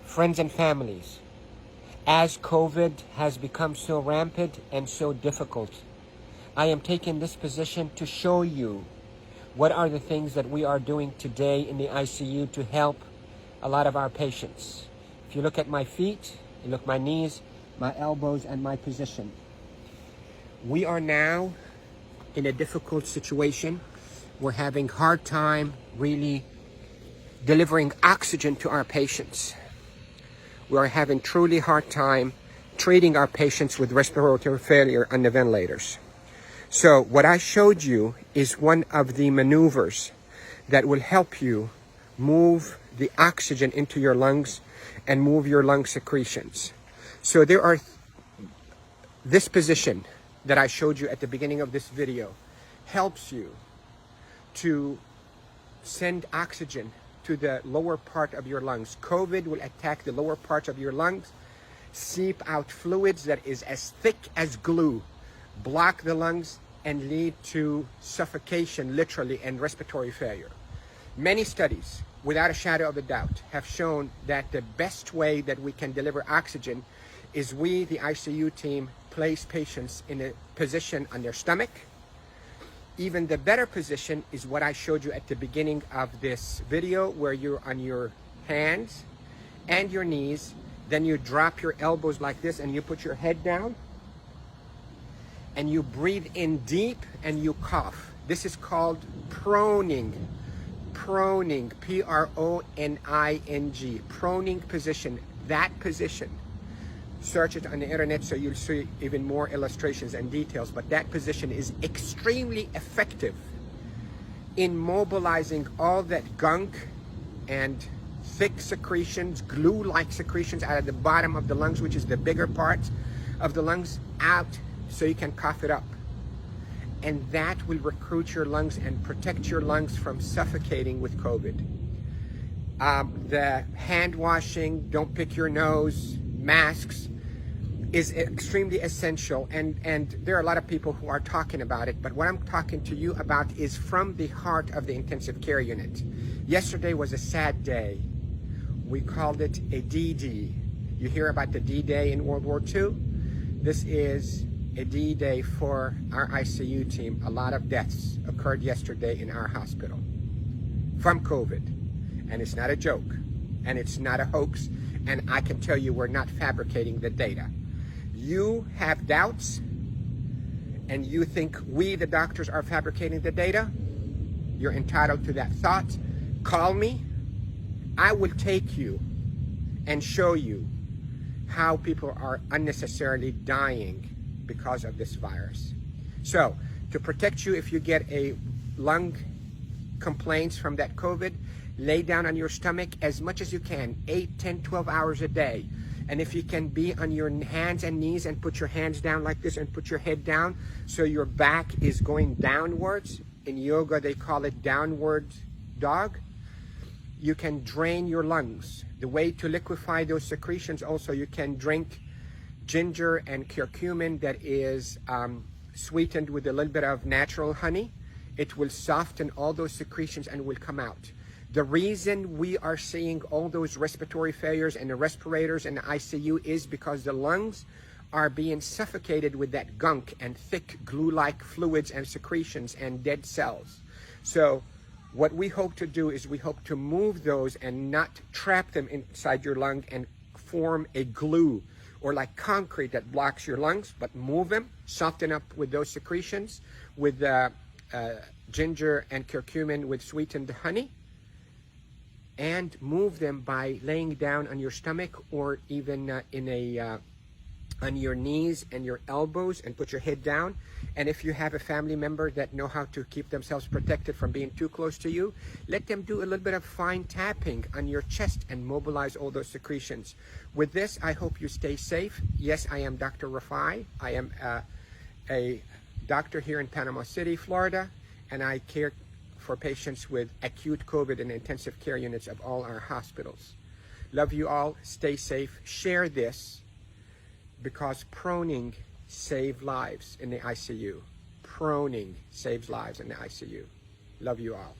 Friends and families, as COVID has become so rampant and so difficult, I am taking this position to show you what are the things that we are doing today in the ICU to help a lot of our patients. If you look at my feet, you look at my knees, my elbows, and my position. We are now in a difficult situation. We're having hard time really delivering oxygen to our patients. We are having truly hard time treating our patients with respiratory failure on the ventilators. So what I showed you is one of the maneuvers that will help you move the oxygen into your lungs and move your lung secretions. So there are this position that I showed you at the beginning of this video helps you to send oxygen to the lower part of your lungs. COVID will attack the lower part of your lungs, seep out fluids that is as thick as glue, block the lungs, and lead to suffocation, literally, and respiratory failure. Many studies, without a shadow of a doubt, have shown that the best way that we can deliver oxygen is we, the ICU team, place patients in a position on their stomach. Even the better position is what I showed you at the beginning of this video, where you're on your hands and your knees, then you drop your elbows like this and you put your head down and you breathe in deep and you cough. This is called proning. Proning, P-R-O-N-I-N-G, proning position. That position, search it on the internet so you'll see even more illustrations and details, but that position is extremely effective in mobilizing all that gunk and thick secretions, glue-like secretions out of the bottom of the lungs, which is the bigger part of the lungs, out so you can cough it up. And that will recruit your lungs and protect your lungs from suffocating with COVID. The hand washing, don't pick your nose, masks, is extremely essential, and there are a lot of people who are talking about it, but what I'm talking to you about is from the heart of the intensive care unit. Yesterday was a sad day. We called it a D-Day. You hear about the D-Day in World War II? This is a D-Day for our ICU team. A lot of deaths occurred yesterday in our hospital from COVID, and it's not a joke, and it's not a hoax, and I can tell you we're not fabricating the data. You have doubts and you think we, the doctors, are fabricating the data, you're entitled to that thought. Call me. I will take you and show you how people are unnecessarily dying because of this virus. So, to protect you if you get a lung complaints from that COVID, lay down on your stomach as much as you can, 8, 10, 12 hours a day. And if you can be on your hands and knees and put your hands down like this and put your head down so your back is going downwards. In yoga, they call it downward dog. You can drain your lungs. The way to liquefy those secretions also, you can drink ginger and curcumin that is sweetened with a little bit of natural honey. It will soften all those secretions and will come out. The reason we are seeing all those respiratory failures and the respirators in the ICU is because the lungs are being suffocated with that gunk and thick glue-like fluids and secretions and dead cells. So what we hope to do is we hope to move those and not trap them inside your lung and form a glue or like concrete that blocks your lungs, but move them, soften up with those secretions with ginger and curcumin with sweetened honey, and move them by laying down on your stomach or even on your knees and your elbows and put your head down. And if you have a family member that know how to keep themselves protected from being too close to you, let them do a little bit of fine tapping on your chest and mobilize all those secretions. With this, I hope you stay safe. Yes, I am Dr. Rafai. I am a doctor here in Panama City, Florida, and I care for patients with acute COVID in intensive care units of all our hospitals. Love you all. Stay safe. Share this because proning saves lives in the ICU. proning saves lives in the ICU. Love you all.